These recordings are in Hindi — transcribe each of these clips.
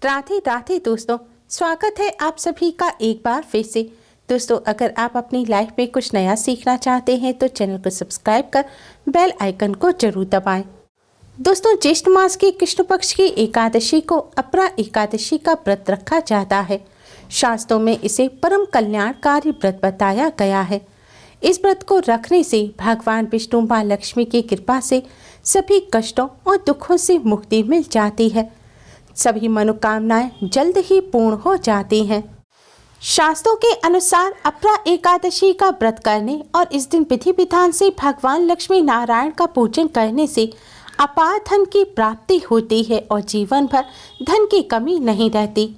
राधे राधे दोस्तों, स्वागत है आप सभी का एक बार फिर से। दोस्तों, अगर आप अपनी लाइफ में कुछ नया सीखना चाहते हैं तो चैनल को सब्सक्राइब कर बेल आइकन को जरूर दबाएं। दोस्तों, ज्येष्ठ मास की कृष्ण पक्ष की एकादशी को अपरा एकादशी का व्रत रखा जाता है। शास्त्रों में इसे परम कल्याणकारी व्रत बताया गया है। इस व्रत को रखने से भगवान विष्णु माँ लक्ष्मी की कृपा से सभी कष्टों और दुखों से मुक्ति मिल जाती है। सभी मनोकामनाएं जल्द ही पूर्ण हो जाती हैं। शास्त्रों के अनुसार अपरा एकादशी का व्रत करने और इस दिन विधि विधान से भगवान लक्ष्मी नारायण का पूजन करने से अपार धन की प्राप्ति होती है और जीवन भर धन की कमी नहीं रहती।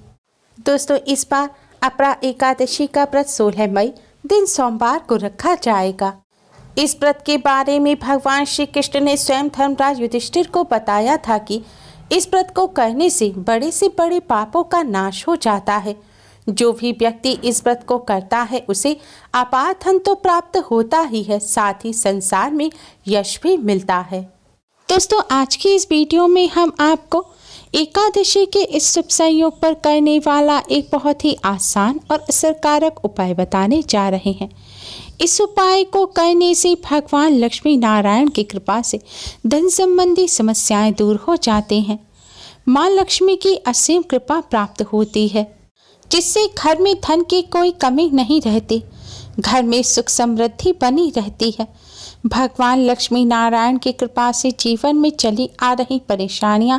दोस्तों, इस बार अपरा एकादशी का व्रत 16 मई दिन सोमवार को रखा जाएगा। इस व्रत के बारे में भगवान श्री कृष्ण ने स्वयं धर्मराज युधिष्ठिर को बताया था कि इस व्रत को करने से बड़े पापों का नाश हो जाता है। जो भी व्यक्ति इस व्रत को करता है उसे अपार धन तो प्राप्त होता ही है, साथ ही संसार में यश भी मिलता है। दोस्तों, आज की इस वीडियो में हम आपको एकादशी के इस शुभ संयोग पर करने वाला एक बहुत ही आसान और असरकारक उपाय बताने जा रहे हैं। इस उपाय को करने से भगवान लक्ष्मी नारायण की कृपा से धन संबंधी समस्याएं दूर हो जाते हैं। माँ लक्ष्मी की असीम कृपा प्राप्त होती है, जिससे घर में धन की कोई कमी नहीं रहती। घर में सुख समृद्धि बनी रहती है। भगवान लक्ष्मी नारायण की कृपा से जीवन में चली आ रही परेशानियां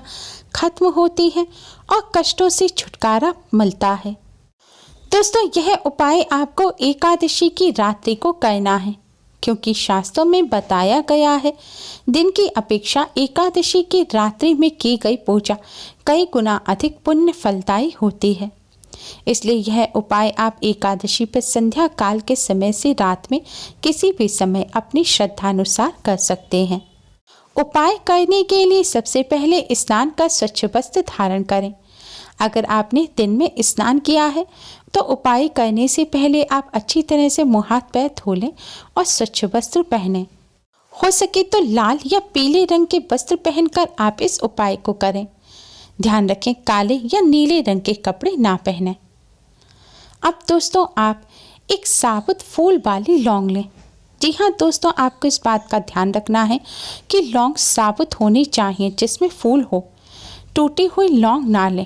खत्म होती हैं और कष्टों से छुटकारा मिलता है। दोस्तों, यह उपाय आपको एकादशी की रात्रि को करना है, क्योंकि शास्त्रों में बताया गया है दिन की अपेक्षा एकादशी की रात्रि में की गई पूजा कई गुना अधिक पुण्य फलदायी होती है। इसलिए यह उपाय आप एकादशी पर संध्या काल के समय से रात में किसी भी समय अपनी श्रद्धानुसार कर सकते हैं। उपाय करने के लिए सबसे पहले स्नान कर स्वच्छ वस्त्र धारण करें। अगर आपने दिन में स्नान किया है तो उपाय करने से पहले आप अच्छी तरह से मुँह हाथ पैर धो लें और स्वच्छ वस्त्र पहनें। हो सके तो लाल या पीले रंग के वस्त्र पहनकर आप इस उपाय को करें। ध्यान रखें, काले या नीले रंग के कपड़े ना पहनें। अब दोस्तों, आप एक साबुत फूल वाली लौंग लें। जी हाँ दोस्तों, आपको इस बात का ध्यान रखना है कि लौंग साबुत होनी चाहिए, जिसमें फूल हो। टूटी हुई लौंग ना लें।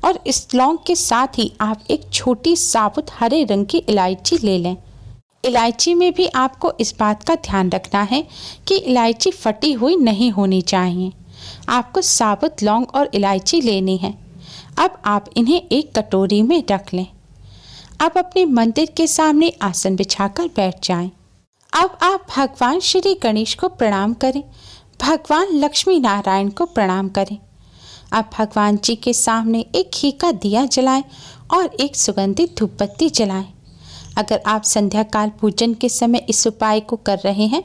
और इस लौंग के साथ ही आप एक छोटी साबुत हरे रंग की इलायची ले लें। इलायची में भी आपको इस बात का ध्यान रखना है कि इलायची फटी हुई नहीं होनी चाहिए। आपको साबुत लौंग और इलायची लेनी है। अब आप इन्हें एक कटोरी में रख लें। अब अपने मंदिर के सामने आसन बिछाकर बैठ जाएं। अब आप भगवान श्री गणेश को प्रणाम करें। भगवान लक्ष्मी नारायण को प्रणाम करें। आप भगवान जी के सामने एक घी का दिया जलाएं और एक सुगंधित धूपबत्ती जलाएं। अगर आप संध्या काल पूजन के समय इस उपाय को कर रहे हैं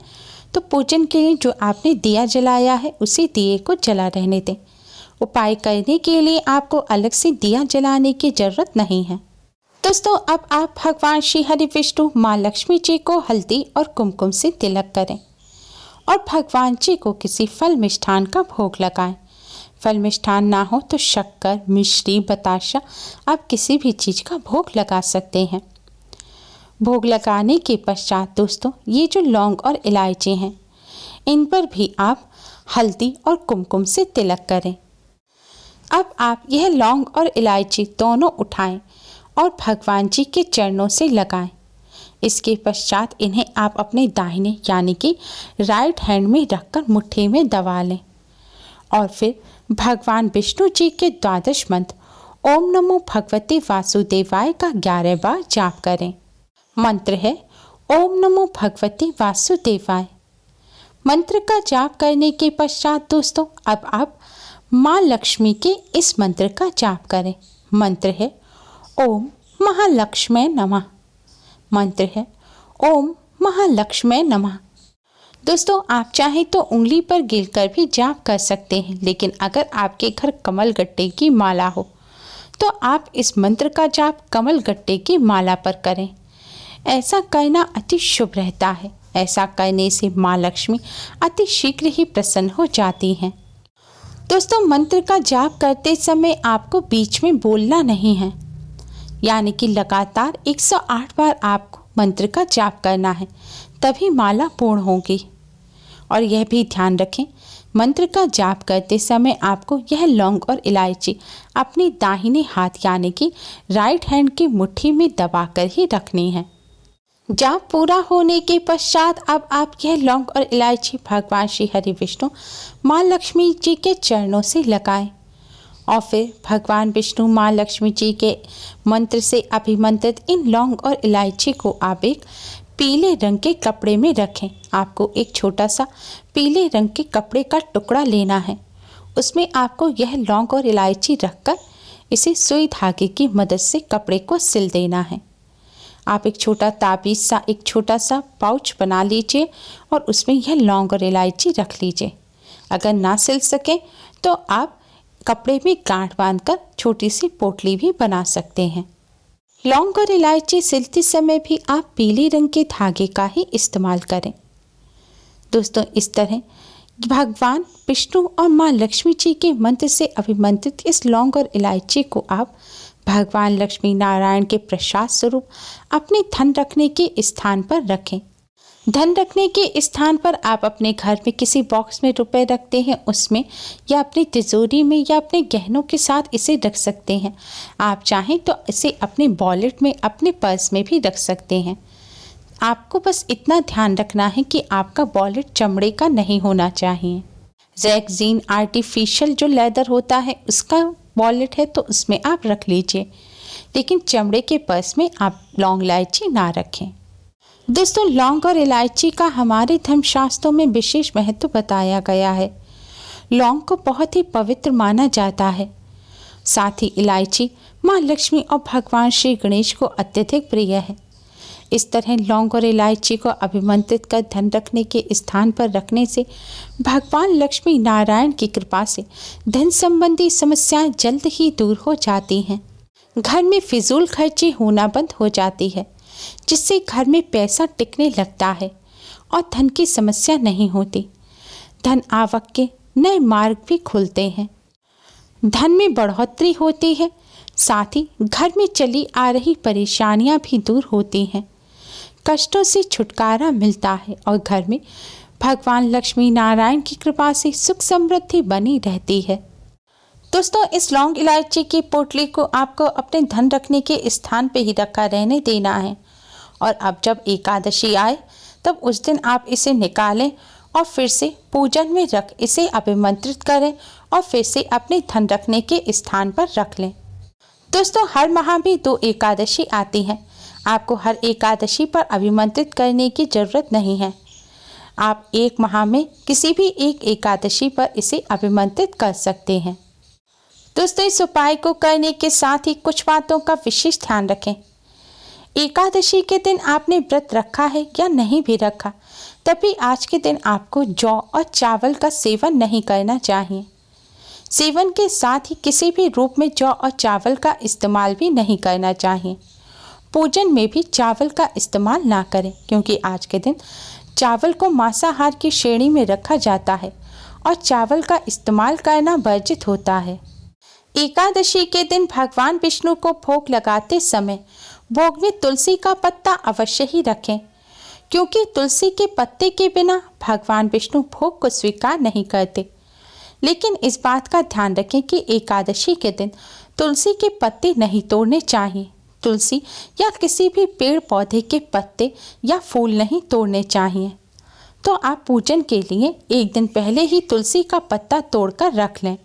तो पूजन के लिए जो आपने दिया जलाया है उसी दिए को जला रहने दें। उपाय करने के लिए आपको अलग से दिया जलाने की जरूरत नहीं है। दोस्तों, अब आप भगवान श्री हरि विष्णु माँ लक्ष्मी जी को हल्दी और कुमकुम से तिलक करें और भगवान जी को किसी फल मिष्ठान का भोग लगाएं। फल मिष्ठान ना हो तो शक्कर, मिश्री, बताशा आप किसी भी चीज़ का भोग लगा सकते हैं। भोग लगाने के पश्चात दोस्तों, ये जो लौंग और इलायची हैं इन पर भी आप हल्दी और कुमकुम से तिलक करें। अब आप यह लौंग और इलायची दोनों उठाएं और भगवान जी के चरणों से लगाएं। इसके पश्चात इन्हें आप अपने दाहिने यानी कि राइट हैंड में रखकर मुट्ठी में दबा लें और फिर भगवान विष्णु जी के 12 मंत्र ओम नमो भगवते वासुदेवाय का 11 बार जाप करें। मंत्र है ओम नमो भगवते वासुदेवाय। मंत्र का जाप करने के पश्चात दोस्तों, अब आप माँ लक्ष्मी के इस मंत्र का जाप करें। मंत्र है ओम महालक्ष्मी नमः। मंत्र है ओम महालक्ष्मी नमः। दोस्तों, आप चाहें तो उंगली पर गिरकर भी जाप कर सकते हैं, लेकिन अगर आपके घर कमल गट्टे की माला हो तो आप इस मंत्र का जाप कमल गट्टे की माला पर करें। ऐसा करना अति शुभ रहता है। ऐसा करने से माँ लक्ष्मी अति शीघ्र ही प्रसन्न हो जाती हैं। दोस्तों, मंत्र का जाप करते समय आपको बीच में बोलना नहीं है, यानी कि लगातार 108 बार आपको मंत्र का जाप करना है, तभी माला पूर्ण होगी। और यह भी ध्यान रखें, मंत्र का जाप करते समय आपको यह लौंग और इलायची अपनी दाहिने हाथ यानी कि राइट हैंड की मुट्ठी में दबाकर ही रखनी है। जाप पूरा होने के पश्चात अब आप यह लौंग और इलायची भगवान श्री हरि विष्णु माँ लक्ष्मी जी के चरणों से लगाएं और फिर भगवान विष्णु माँ लक्ष्मी जी के मंत्र से अभिमंत्रित इन लौंग और इलायची को आप एक पीले रंग के कपड़े में रखें। आपको एक छोटा सा पीले रंग के कपड़े का टुकड़ा लेना है, उसमें आपको यह लौंग और इलायची रखकर इसे सुई धागे की मदद से कपड़े को सिल देना है। आप एक छोटा ताबीज़ सा एक छोटा सा पाउच बना लीजिए और उसमें यह लौंग और इलायची रख लीजिए। अगर ना सिल सके तो आप कपड़े में गांठ बांधकर छोटी सी पोटली भी बना सकते हैं। लौंग और इलायची सिलते समय भी आप पीले रंग के धागे का ही इस्तेमाल करें। दोस्तों, इस तरह भगवान विष्णु और माँ लक्ष्मी जी के मंत्र से अभिमंत्रित इस लौंग और इलायची को आप भगवान लक्ष्मी नारायण के प्रसाद स्वरूप अपने धन रखने के स्थान पर रखें। धन रखने के स्थान पर आप अपने घर में किसी बॉक्स में रुपए रखते हैं, उसमें या अपनी तिजोरी में या अपने गहनों के साथ इसे रख सकते हैं। आप चाहें तो इसे अपने वॉलेट में, अपने पर्स में भी रख सकते हैं। आपको बस इतना ध्यान रखना है कि आपका वॉलेट चमड़े का नहीं होना चाहिए। रेक्सीन आर्टिफिशियल जो लेदर होता है उसका वॉलेट है तो उसमें आप रख लीजिए, लेकिन चमड़े के पर्स में आप लौंग इलायची ना रखें। दोस्तों, लौंग और इलायची का हमारे धर्मशास्त्रों में विशेष महत्व बताया गया है। लौंग को बहुत ही पवित्र माना जाता है, साथ ही इलायची माँ लक्ष्मी और भगवान श्री गणेश को अत्यधिक प्रिय है। इस तरह लौंग और इलायची को अभिमंत्रित कर धन रखने के स्थान पर रखने से भगवान लक्ष्मी नारायण की कृपा से धन संबंधी समस्याएं जल्द ही दूर हो जाती हैं। घर में फिजूल खर्ची होना बंद हो जाती है, जिससे घर में पैसा टिकने लगता है और धन की समस्या नहीं होती। धन आवक के नए मार्ग भी खुलते हैं, धन में बढ़ोतरी होती है, साथ ही घर में चली आ रही परेशानियां भी दूर होती हैं। कष्टों से छुटकारा मिलता है और घर में भगवान लक्ष्मी नारायण की कृपा से सुख समृद्धि बनी रहती है। दोस्तों, इस लौंग इलायची की पोटली को आपको अपने धन रखने के स्थान पे ही रखा रहने देना है और अब जब एकादशी आए तब उस दिन आप इसे निकालें और फिर से पूजन में रख इसे अभिमंत्रित करें और फिर से अपने धन रखने के स्थान पर रख लें। दोस्तों, हर माह भी 2 एकादशी आती हैं। आपको हर एकादशी पर अभिमंत्रित करने की ज़रूरत नहीं है। आप एक माह में किसी भी एक एकादशी पर इसे अभिमंत्रित कर सकते हैं। दोस्तों, इस उपाय को करने के साथ ही कुछ बातों का विशेष ध्यान रखें। एकादशी के दिन आपने व्रत रखा है या नहीं भी रखा, तभी आज के दिन आपको जौ और चावल का सेवन नहीं करना चाहिए। सेवन के साथ ही किसी भी रूप में जौ और चावल का इस्तेमाल भी नहीं करना चाहिए। पूजन में भी चावल का इस्तेमाल ना करें, क्योंकि आज के दिन चावल को मांसाहार की श्रेणी में रखा जाता है और चावल का इस्तेमाल करना वर्जित होता है। एकादशी के दिन भगवान विष्णु को भोग लगाते समय भोग में तुलसी का पत्ता अवश्य ही रखें, क्योंकि तुलसी के पत्ते के बिना भगवान विष्णु भोग को स्वीकार नहीं करते। लेकिन इस बात का ध्यान रखें कि एकादशी के दिन तुलसी के पत्ते नहीं तोड़ने चाहिए। तुलसी या किसी भी पेड़ पौधे के पत्ते या फूल नहीं तोड़ने चाहिए। तो आप पूजन के लिए एक दिन पहले ही तुलसी का पत्ता तोड़कर रख लें।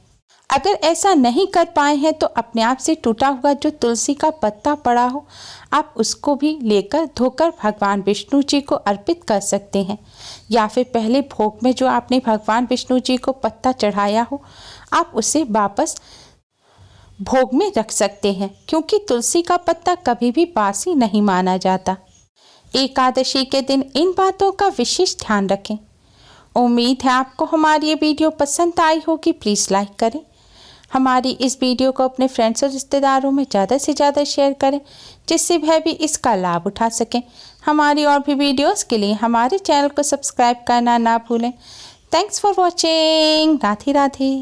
अगर ऐसा नहीं कर पाए हैं तो अपने आप से टूटा हुआ जो तुलसी का पत्ता पड़ा हो, आप उसको भी लेकर धोकर भगवान विष्णु जी को अर्पित कर सकते हैं, या फिर पहले भोग में जो आपने भगवान विष्णु जी को पत्ता चढ़ाया हो आप उसे वापस भोग में रख सकते हैं, क्योंकि तुलसी का पत्ता कभी भी बासी नहीं माना जाता। एकादशी के दिन इन बातों का विशेष ध्यान रखें। उम्मीद है आपको हमारी ये वीडियो पसंद आई होगी। प्लीज़ लाइक करें, हमारी इस वीडियो को अपने फ्रेंड्स और रिश्तेदारों में ज़्यादा से ज़्यादा शेयर करें, जिससे वह भी इसका लाभ उठा सकें। हमारी और भी वीडियोस के लिए हमारे चैनल को सब्सक्राइब करना ना भूलें। Thanks for watching. Radhe Radhe.